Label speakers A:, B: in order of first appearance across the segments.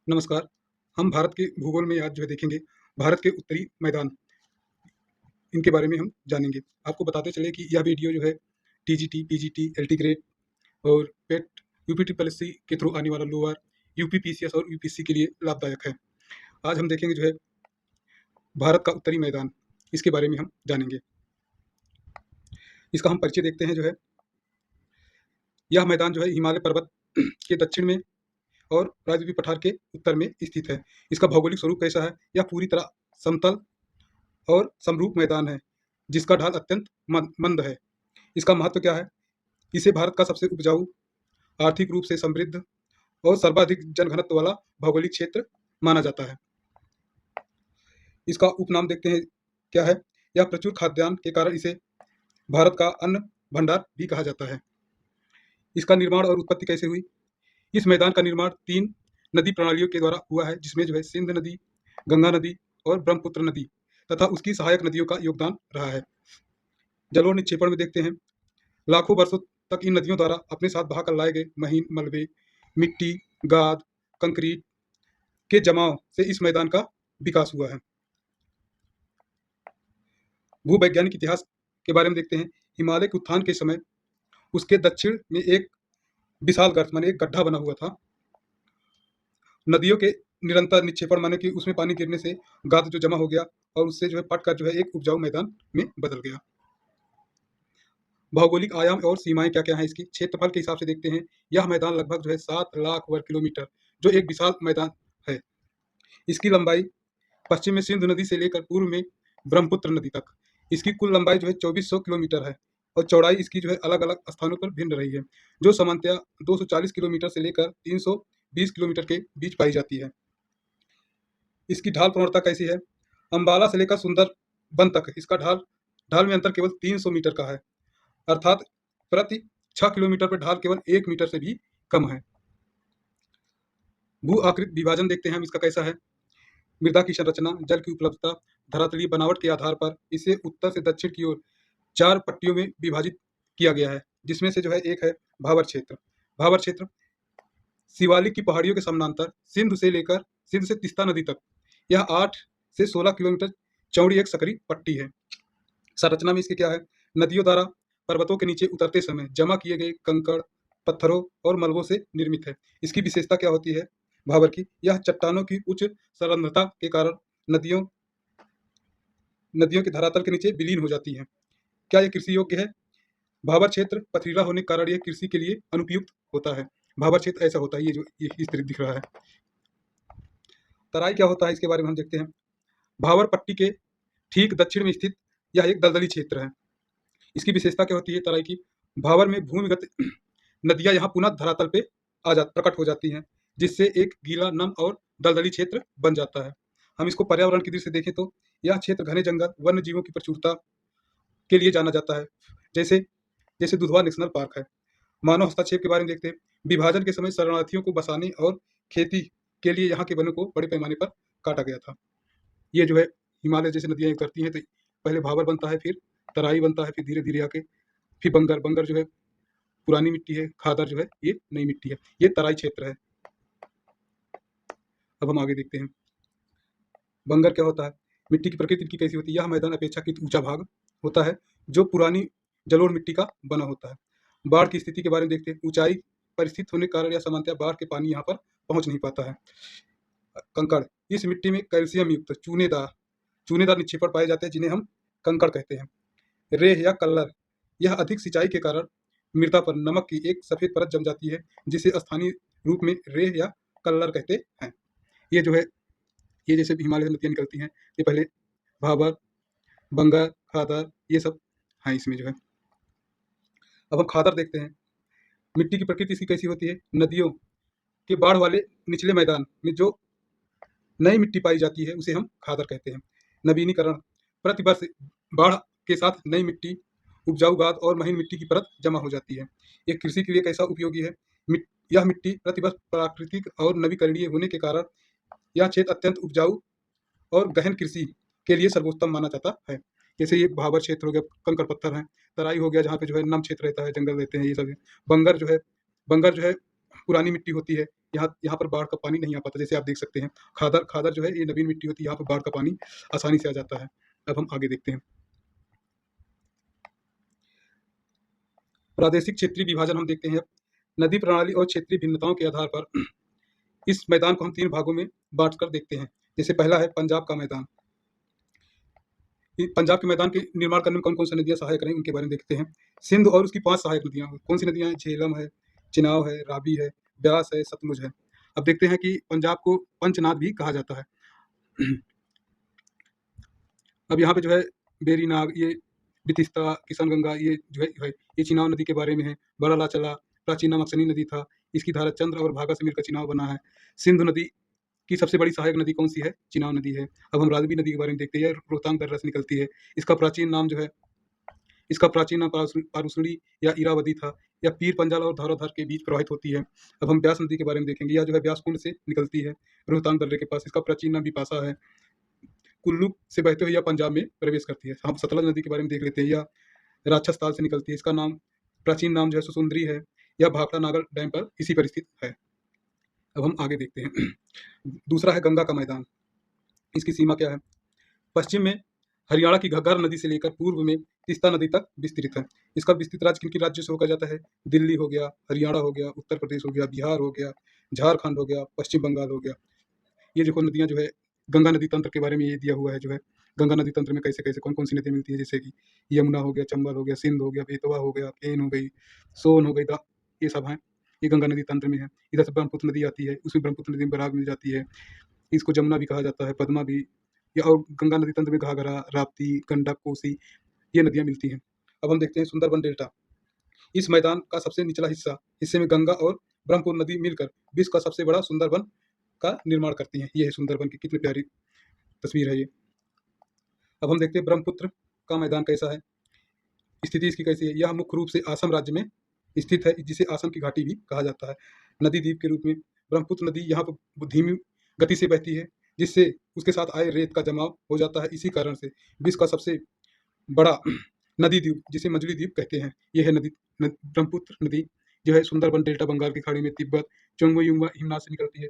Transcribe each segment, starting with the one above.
A: नमस्कार। हम भारत के भूगोल में आज जो है देखेंगे, भारत के उत्तरी मैदान, इनके बारे में हम जानेंगे। आपको बताते चले कि यह वीडियो जो है टीजीटी, पीजीटी, एलटी ग्रेड और पेट यूपी-ट्रिपल-एससी के थ्रू आने वाला लोअर, यूपी पीसीएस और यूपीएससी के लिए लाभदायक है। आज हम देखेंगे जो है भारत का उत्तरी मैदान, इसके बारे में हम जानेंगे। इसका हम परिचय देखते हैं जो है, यह मैदान जो है हिमालय पर्वत के दक्षिण में और प्रायद्वीपीय पठार के उत्तर में स्थित है। इसका भौगोलिक स्वरूप कैसा है? यह पूरी तरह समतल और समरूप मैदान है, जिसका ढाल अत्यंत मंद है। इसका महत्व क्या है? इसे भारत का सबसे उपजाऊ, आर्थिक रूप से समृद्ध और सर्वाधिक जनघनत्व वाला भौगोलिक क्षेत्र माना जाता है। इसका उपनाम देखते हैं क्या है? यह प्रचुर खाद्यान्न के कारण इसे भारत का अन्न भंडार भी कहा जाता है। इसका निर्माण और उत्पत्ति कैसे हुई? इस मैदान का निर्माण 3 नदी प्रणालियों के द्वारा हुआ है, जिसमें जो है सिंध नदी, गंगा नदी और ब्रह्मपुत्र नदी तथा उसकी सहायक नदियों का योगदान रहा है। जलोढ़ निक्षेपण में देखते हैं, लाखों वर्षों तक इन नदियों द्वारा अपने साथ बहाकर लाए गए महीन मलबे, मिट्टी, गाद, कंक्रीट के जमाव से इस मैदान का विकास हुआ है। भूवैज्ञानिक इतिहास के बारे में देखते हैं, हिमालय के उत्थान के समय उसके दक्षिण में एक विशाल गर्त माने एक गड्ढा बना हुआ था। नदियों के निरंतर निक्षेपण माने कि उसमें पानी गिरने से गाद जो जमा हो गया और उससे जो है पटकर जो है एक उपजाऊ मैदान में बदल गया। भौगोलिक आयाम और सीमाएं क्या-क्या हैं इसकी? क्षेत्रफल के हिसाब से देखते हैं, यह मैदान लगभग जो है 7 लाख वर्ग किलोमीटर, जो एक विशाल मैदान है। इसकी लंबाई पश्चिम में सिंधु नदी से लेकर पूर्व में ब्रह्मपुत्र नदी तक। इसकी कुल लंबाई जो है 2400 किलोमीटर है और चौड़ाई इसकी जो है अलग-अलग स्थानों पर भिन्न रही है, जो सामान्यतः 240 किलोमीटर से लेकर 320 किलोमीटर के बीच पाई जाती है। इसकी ढाल प्रवणता कैसी है? अंबाला से लेकर सुंदरबन तक इसका ढाल में अंतर केवल 300 मीटर का है, अर्थात प्रति 6 किलोमीटर पर ढाल केवल 1 मीटर से भी कम है। भू आकृति विभाजन देखते हैं हम इसका कैसा है? मृदा की संरचना, जल की उपलब्धता, धरातलीय बनावट के आधार पर इसे उत्तर से दक्षिण की ओर 4 पट्टियों में विभाजित किया गया है, जिसमें से जो है एक है भाबर क्षेत्र। भाबर क्षेत्र शिवालिक की पहाड़ियों के समानांतर सिंध से तीस्ता नदी तक यह 8 से 16 किलोमीटर चौड़ी एक सकरी पट्टी है। संरचना में इसके क्या है? नदियों द्वारा पर्वतों के नीचे उतरते समय जमा किए गए कंकड़, पत्थरों और मलबों से निर्मित है। इसकी विशेषता क्या होती है भाबर की? यह चट्टानों की उच्च संरचना के कारण नदियों नदियों के धरातल के नीचे विलीन हो जाती हैं। क्या यह कृषि योग्य है? भाबर क्षेत्र पथरीला होने के कारण यह कृषि के लिए अनुपयुक्त होता है। भाबर क्षेत्र ऐसा होता है, ये जो ये इस तरह दिख रहा है। तराई क्या होता है इसके बारे में हम देखते हैं। भाबर पट्टी के ठीक दक्षिण में स्थित यह एक दलदली क्षेत्र है। इसकी विशेषता क्या होती है तराई की? भाबर में भूमिगत नदियां यहाँ पुनः धरातल पे प्रकट हो जाती हैं, जिससे एक गीला, नम और दलदली क्षेत्र बन जाता है। हम इसको पर्यावरण की दृष्टि से देखें तो यह क्षेत्र घने जंगल, वन्य जीवों की प्रचुरता के लिए जाना जाता है, जैसे जैसे दुधवा नेशनल पार्क है। मानव हस्तक्षेप के बारे में देखते हैं। विभाजन के समय शरणार्थियों को बसाने और खेती के लिए यहाँ के वनों को बड़े पैमाने पर काटा गया था। ये जो है हिमालय जैसे नदियाँ उतरती हैं तो पहले भाबर बनता है, फिर तराई बनता है, फिर धीरे-धीरे आके फिर बंगर जो है पुरानी मिट्टी है, खादर जो है ये नई मिट्टी है। ये तराई क्षेत्र है। अब हम आगे देखते हैं। बंगर क्या होता है? मिट्टी की प्रकृति इनकी कैसी होती है? यह मैदान अपेक्षाकृत ऊंचा भाग होता है, जो पुरानी जलोढ़ मिट्टी का बना होता है। बाढ़ की स्थिति के बारे में देखते हैं। ऊंचाई पर स्थित होने के कारण या सामान्यतः बाढ़ के पानी यहाँ पर पहुंच नहीं पाता है। कंकड़, इस मिट्टी में कैल्शियम युक्त चूनेदार निक्षेपण पाए जाते हैं, जिन्हें हम कंकड़ कहते हैं। रेह या कल्लर, यह अधिक सिंचाई के कारण मृदा पर नमक की एक सफेद परत जम जाती है, जिसे स्थानीय रूप में रेह या कल्लर कहते हैं। ये जो है ये जैसे हिमालय से नदियाँ निकलती हैं, ये पहले भाबर, बंगर, खादर ये सब हैं इसमें जो है। अब हम खादर देखते हैं। मिट्टी की प्रकृति इसकी कैसी होती है? नदियों के बाढ़ वाले निचले मैदान में जो नई मिट्टी पाई जाती है, उसे हम खादर कहते हैं। नवीनीकरण, प्रतिवर्ष बाढ़ के साथ नई मिट्टी, उपजाऊ गाद और महीन मिट्टी की परत जमा हो जाती है। ये कृषि के लिए कैसा उपयोगी है? यह मिट्टी प्रतिवर्ष प्राकृतिक और नवीकरणीय होने के कारण यह क्षेत्र अत्यंत उपजाऊ और गहन कृषि के लिए सर्वोत्तम माना जाता है। जैसे ये भाबर क्षेत्र हो गया, कंकड़ पत्थर हैं। तराई हो गया, जहाँ पे जो है नम क्षेत्र रहता है, जंगल रहते हैं, ये सब है। बंगर जो है बंगर जो है पुरानी मिट्टी होती है, यहाँ यहाँ पर बाढ़ का पानी नहीं आ पाता, जैसे आप देख सकते हैं। खादर खादर जो है ये नवीन मिट्टी होती है, यहाँ पर बाढ़ का पानी आसानी से आ जाता है। अब हम आगे देखते हैं। प्रादेशिक क्षेत्रीय विभाजन हम देखते हैं अब। नदी प्रणाली और क्षेत्रीय भिन्नताओं के आधार पर इस मैदान को हम 3 भागों में बाँट कर देखते हैं। जैसे पहला है पंजाब का मैदान। पंजाब के मैदान के निर्माण करने में कौन-कौन सी नदियाँ सहायक रहीं, उनके बारे में देखते हैं। सिंध और उसकी 5 सहायक नदियाँ, कौन सी नदियाँ हैं? झेलम है, चिनाब है, रावी है, ब्यास है, सतलुज है। अब देखते हैं कि पंजाब को पंचनाद भी कहा जाता है। अब यहाँ पे जो है बेरीनाग, ये बितिस्ता, किशनगंगा, ये जो है ये चिनाब नदी के बारे में है। बड़ा लाचला प्राचीन मकसनी नदी था, इसकी धारा चंद्र और भागा से मिलकर चिनाब बना है। सिंध नदी की सबसे बड़ी सहायक नदी कौन सी है? चिनाब नदी है। अब हम रावी नदी के बारे में देखते हैं। यह रोहतांग दर्रा से निकलती है। इसका प्राचीन नाम जो है इसका प्राचीन नाम पारूसड़ी या इरावदी था। यह पीर पंजाल और धौलाधार के बीच प्रवाहित होती है। अब हम ब्यास नदी के बारे में देखेंगे। यह जो है ब्यास कुंड से निकलती है रोहतांग दर्रे के पास। इसका प्राचीन नाम बिपाशा है। कुल्लू से बहते हुए यह पंजाब में प्रवेश करती है। हम सतलज नदी के बारे में देख लेते हैं। यह राक्षस ताल से निकलती है। इसका नाम प्राचीन नाम जो है सुसुंदरी है। यह भाखड़ा नागर डैम पर इसी पर स्थित है। अब हम आगे देखते हैं। दूसरा है गंगा का मैदान। इसकी सीमा क्या है? पश्चिम में हरियाणा की घग्गर नदी से लेकर पूर्व में तीस्ता नदी तक विस्तृत है। इसका विस्तृत राज्य किन-किन राज्यों से होकर जाता है? दिल्ली हो गया, हरियाणा हो गया, उत्तर प्रदेश हो गया, बिहार हो गया, झारखंड हो गया, पश्चिम बंगाल हो गया। ये देखो नदियाँ जो है गंगा नदी तंत्र के बारे में ये दिया हुआ है जो है। गंगा नदी तंत्र में कैसे-कैसे कौन-कौन सी नदियाँ मिलती हैं, जैसे कि यमुना हो गया, चंबल हो गया, सिंध हो गया, बेतवा हो गया, केन हो गई, सोन हो गई, ये सब हैं। ये गंगा नदी तंत्र में है। इधर से ब्रह्मपुत्र नदी आती है, उसमें ब्रह्मपुत्र नदी में बराग मिल जाती है। इसको जमुना भी कहा जाता है, पद्मा भी, या और गंगा नदी तंत्र में घाघरा, राप्ती, गंडक, कोसी, ये नदियाँ मिलती हैं। अब हम देखते हैं सुंदरबन डेल्टा। इस मैदान का सबसे निचला हिस्से में गंगा और ब्रह्मपुत्र नदी मिलकर विश्व का सबसे बड़ा सुंदरबन का निर्माण करती हैं। ये है सुंदरबन की, कितनी प्यारी तस्वीर है ये। अब हम देखते हैं ब्रह्मपुत्र का मैदान कैसा है, स्थिति इसकी कैसी है। यह मुख्य रूप से असम राज्य में स्थित है, जिसे असम की घाटी भी कहा जाता है। नदी द्वीप के रूप में ब्रह्मपुत्र नदी यहाँ पर धीमी गति से बहती है, जिससे उसके साथ आए रेत का जमाव हो जाता है। इसी कारण से विश्व का सबसे बड़ा नदी द्वीप, जिसे मंजली द्वीप कहते हैं, ये है ब्रह्मपुत्र नदी जो है सुंदरबन डेल्टा, बंगाल की खाड़ी में तिब्बत, चोंगो-युंगा हिमनाद से निकलती है।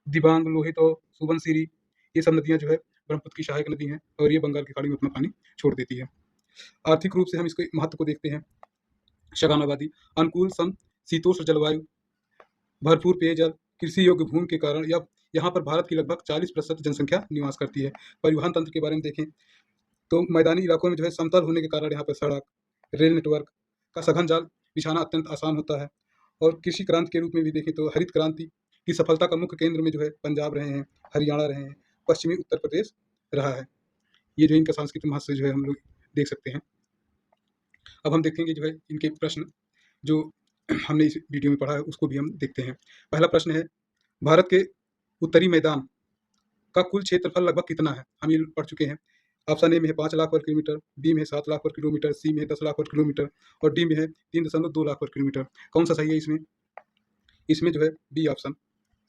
A: दिबांग, लोहित और सुबनसिरी, ये सब नदियाँ जो है ब्रह्मपुत्र की सहायक नदी हैं और ये बंगाल की खाड़ी में अपना पानी छोड़ देती है। आर्थिक रूप से हम इसके महत्व को देखते हैं। सघन आबादी, अनुकूल समशीतोष्ण जलवायु, भरपूर पेयजल, कृषि योग्य भूमि के कारण यहाँ पर भारत की लगभग 40% जनसंख्या निवास करती है। परिवहन तंत्र के बारे में देखें तो मैदानी इलाकों में जो है समतल होने के कारण यहाँ पर सड़क, रेल नेटवर्क का सघन जाल बिछाना अत्यंत आसान होता है। और कृषि क्रांति के रूप में भी देखें तो हरित क्रांति की सफलता का मुख्य केंद्र में जो है पंजाब रहे हैं, हरियाणा रहे हैं, पश्चिमी उत्तर प्रदेश रहा है। ये जो इनका सांस्कृतिक महत्व जो है हम लोग देख सकते हैं। अब हम देखेंगे जो है इनके प्रश्न जो हमने इस वीडियो में पढ़ा है, उसको भी हम देखते हैं। पहला प्रश्न है, भारत के उत्तरी मैदान का कुल क्षेत्रफल लगभग कितना है? हम ये पढ़ चुके हैं। ऑप्शन ए में है 5 लाख वर्ग किलोमीटर, बी में है 7 लाख वर्ग किलोमीटर, सी में है 10 लाख वर्ग किलोमीटर और डी में है 3.2 लाख वर्ग किलोमीटर। कौन सा सही है इसमें? इसमें जो है बी ऑप्शन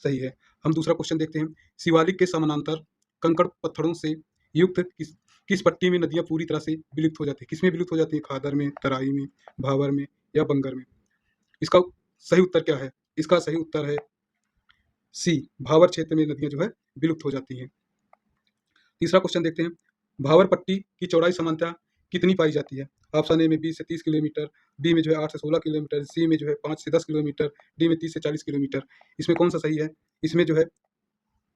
A: सही है। हम दूसरा क्वेश्चन देखते हैं। शिवालिक के समानांतर कंकड़ पत्थरों से युक्त किस पट्टी में नदियाँ पूरी तरह से विलुप्त हो जाती हैं? किसमें विलुप्त हो जाती हैं? खादर में, तराई में, भाबर में या बंगर में? इसका सही उत्तर क्या है? इसका सही उत्तर है सी, भाबर क्षेत्र में नदियाँ जो है विलुप्त हो जाती हैं। तीसरा क्वेश्चन देखते हैं। भाबर पट्टी की चौड़ाई सामान्यतः कितनी पाई जाती है? ऑप्शन ए में 20 से 30 किलोमीटर, बी में जो है 8 से 16 किलोमीटर, सी में जो है 5 से 10 किलोमीटर, डी में 30 से 40 किलोमीटर। इसमें कौन सा सही है? इसमें जो है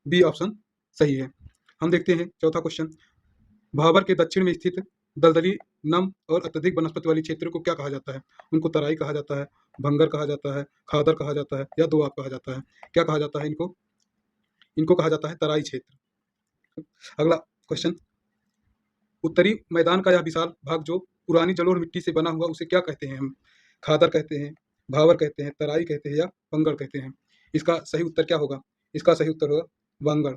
A: बी ऑप्शन सही है। हम देखते हैं चौथा क्वेश्चन। भाबर के दक्षिण में स्थित दलदली, नम और अत्यधिक वनस्पति वाली क्षेत्रों को क्या कहा जाता है? उनको तराई कहा जाता है, भंगर कहा जाता है, खादर कहा जाता है या दोआब कहा जाता है? क्या कहा जाता है इनको? इनको कहा जाता है तराई क्षेत्र। अगला क्वेश्चन। उत्तरी मैदान का यह विशाल भाग जो पुरानी जलोढ़ मिट्टी से बना हुआ, उसे क्या कहते हैं हम? खादर कहते हैं, भावर कहते हैं, तराई कहते हैं या बंगर कहते हैं? इसका सही उत्तर क्या होगा? इसका सही उत्तर होगा बंगर।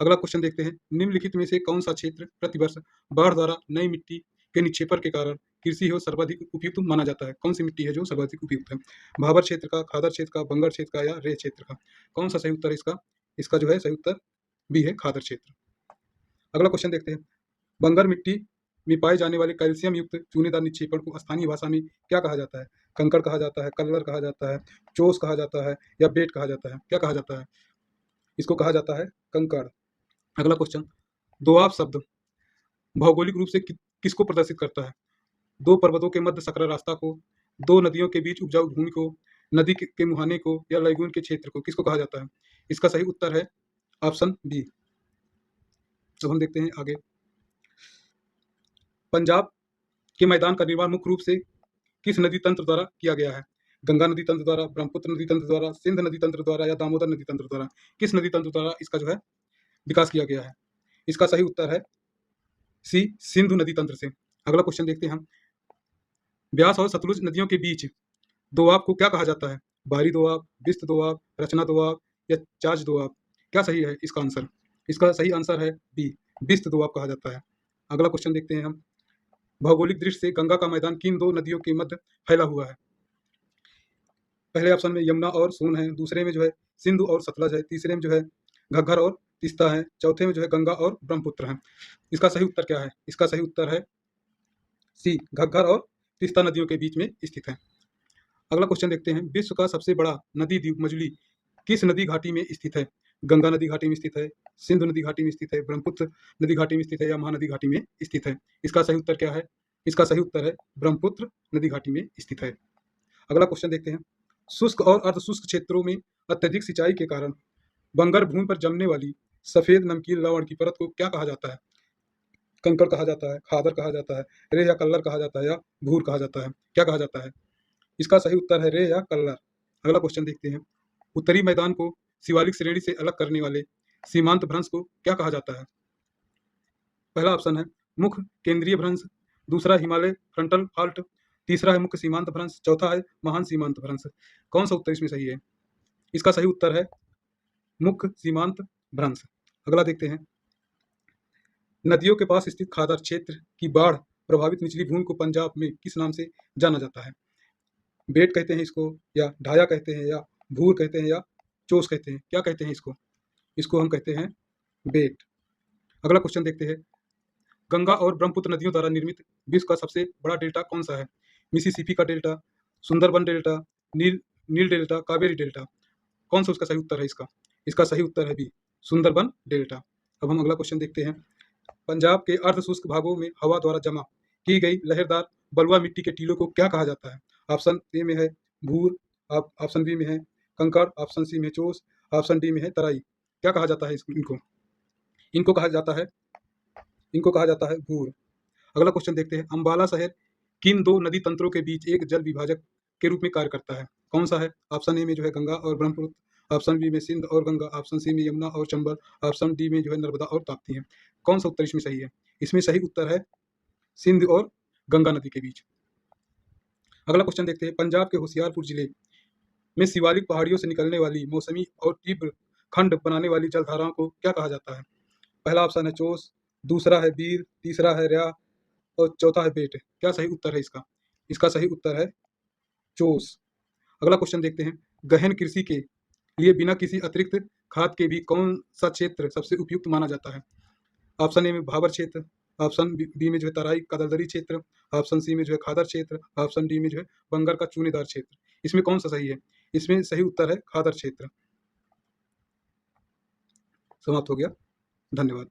A: अगला क्वेश्चन देखते हैं। निम्नलिखित में से कौन सा क्षेत्र प्रतिवर्ष बाढ़ द्वारा नई मिट्टी के निक्षेपण के कारण कृषि हेतु सर्वाधिक उपयुक्त माना जाता है? कौन सी मिट्टी है जो सर्वाधिक उपयुक्त है? भाबर क्षेत्र का, खादर क्षेत्र का, बंगर क्षेत्र का या रेत क्षेत्र का? कौन सा सही उत्तर है इसका? इसका जो है सही उत्तर बी है, खादर क्षेत्र। अगला क्वेश्चन देखते हैं। बंगर मिट्टी में पाए जाने वाले कैल्शियम युक्त चूनेदार निक्षेपण को स्थानीय भाषा में क्या कहा जाता है? कंकड़ कहा जाता है, कल्लर कहा जाता है, चोस कहा जाता है या बेट कहा जाता है? क्या कहा जाता है? इसको कहा जाता है कंकड़। अगला क्वेश्चन, दोआब शब्द भौगोलिक रूप से किसको प्रदर्शित करता है? दो पर्वतों के मध्य सकरा रास्ता को, दो नदियों के बीच उपजाऊ भूमि को, नदी के मुहाने को या लैगून के क्षेत्र को किसको कहा जाता है? इसका सही उत्तर है ऑप्शन बी। अब हम देखते हैं आगे। पंजाब के मैदान का निर्माण मुख्य रूप से किस नदी तंत्र द्वारा किया गया है? गंगा नदी तंत्र द्वारा, ब्रह्मपुत्र नदी तंत्र द्वारा, सिंध नदी तंत्र द्वारा या दामोदर नदी तंत्र द्वारा? किस नदी तंत्र द्वारा इसका जो है विकास किया गया है? इसका सही उत्तर है सी, सिंधु नदी तंत्र से। अगला क्वेश्चन देखते हैं हम। ब्यास और सतलुज नदियों के बीच दोआब को क्या कहा जाता है? बाहरी दोआब, बिस्त दोआब, रचना दोआब या चाच दोआब? क्या सही है इसका आंसर? इसका सही आंसर है बी, बिस्त दोआब कहा जाता है। अगला क्वेश्चन देखते हैं हम। भौगोलिक दृष्टि से गंगा का मैदान किन दो नदियों के मध्य फैला हुआ है? पहले ऑप्शन में यमुना और सोन है, दूसरे में जो है सिंधु और सतलज है, तीसरे में जो है घग्गर और तीस्ता है, चौथे में जो है गंगा और ब्रह्मपुत्र है। इसका सही उत्तर क्या है? इसका सही उत्तर है सी, घग्गर और तीस्ता नदियों के बीच में स्थित है। अगला क्वेश्चन देखते हैं। विश्व का सबसे बड़ा नदी द्वीप मजुली किस नदी घाटी में स्थित है? गंगा नदी घाटी में स्थित है, सिंधु नदी घाटी में स्थित है, ब्रह्मपुत्र नदी घाटी में स्थित है या महानदी घाटी में स्थित है? इसका सही उत्तर क्या है? इसका सही उत्तर है ब्रह्मपुत्र नदी घाटी में स्थित है। अगला क्वेश्चन देखते हैं। शुष्क और अर्धशुष्क क्षेत्रों में अत्यधिक सिंचाई के कारण बंगर भूमि पर जमने वाली सफेद नमकीन लवण की परत को क्या कहा जाता है? कंकड़ कहा जाता है, खादर कहा जाता है, रेत या कल्लर कहा जाता है या भूर कहा जाता है? क्या कहा जाता है? इसका सही उत्तर है रे या कल्लर। अगला क्वेश्चन देखते हैं। उत्तरी मैदान को शिवालिक श्रेणी से अलग करने वाले सीमांत भ्रंश को क्या कहा जाता है? पहला ऑप्शन है मुख्य केंद्रीय भ्रंश, दूसरा हिमालय फ्रंटल फाल्ट, तीसरा है मुख्य सीमांत भ्रंश, चौथा है महान सीमांत भ्रंश। कौन सा उत्तर इसमें सही है? इसका सही उत्तर है मुख्य सीमांत भ्रंश। अगला देखते हैं। नदियों के पास स्थित खादर क्षेत्र की बाढ़ प्रभावित निचली भूमि को पंजाब में किस नाम से जाना जाता है? बेट कहते हैं इसको, या ढाया कहते हैं, या भूर कहते हैं, या चोस कहते हैं? क्या कहते हैं इसको? इसको हम कहते हैं बेट। अगला क्वेश्चन देखते हैं। गंगा और ब्रह्मपुत्र नदियों द्वारा निर्मित विश्व का सबसे बड़ा डेल्टा कौन सा है? मिसिसिपी का डेल्टा, सुंदरबन डेल्टा, नील नील डेल्टा, कावेरी डेल्टा? कौन सा उसका सही उत्तर है इसका? इसका सही उत्तर है बी, सुंदरबन डेल्टा। अब हम अगला क्वेश्चन देखते हैं। पंजाब के अर्धशुष्क भागों में हवा द्वारा जमा की गई लहरदार बलुआ मिट्टी के टीलों को क्या कहा जाता है? ऑप्शन ए में है भूर, ऑप्शन बी में है कंकड़, ऑप्शन सी में चोस, ऑप्शन डी में है तराई। क्या कहा जाता है इनको? इनको कहा जाता है भूर। अगला क्वेश्चन देखते हैं। अंबाला शहर किन दो नदी तंत्रों के बीच एक जल विभाजक के रूप में कार्य करता है? कौन सा है? ऑप्शन ए में जो है गंगा और ब्रह्मपुत्र, ऑप्शन बी में सिंध और गंगा, ऑप्शन सी में यमुना और चंबल, ऑप्शन डी में जो है नर्मदा और ताप्ती है। कौन सा उत्तर इसमें सही है? इसमें सही उत्तर है सिंध और गंगा नदी के बीच। अगला क्वेश्चन देखते हैं। पंजाब के होशियारपुर जिले में शिवालिक पहाड़ियों से निकलने वाली मौसमी और तीव्र खंड बनाने वाली जलधाराओं को क्या कहा जाता है? पहला ऑप्शन है चोस, दूसरा है बीर, तीसरा है रया और चौथा है बेट। क्या सही उत्तर है इसका? इसका सही उत्तर है चोस। अगला क्वेश्चन देखते हैं। गहन कृषि के लिए बिना किसी अतिरिक्त खाद के भी कौन सा क्षेत्र सबसे उपयुक्त माना जाता है? ऑप्शन ए में भाबर क्षेत्र, ऑप्शन बी में जो है तराई का दलदली क्षेत्र, ऑप्शन सी में जो है खादर क्षेत्र, ऑप्शन डी में जो है बंगर का चूनेदार क्षेत्र। इसमें कौन सा सही है? इसमें सही उत्तर है खादर क्षेत्र। समाप्त हो गया। धन्यवाद।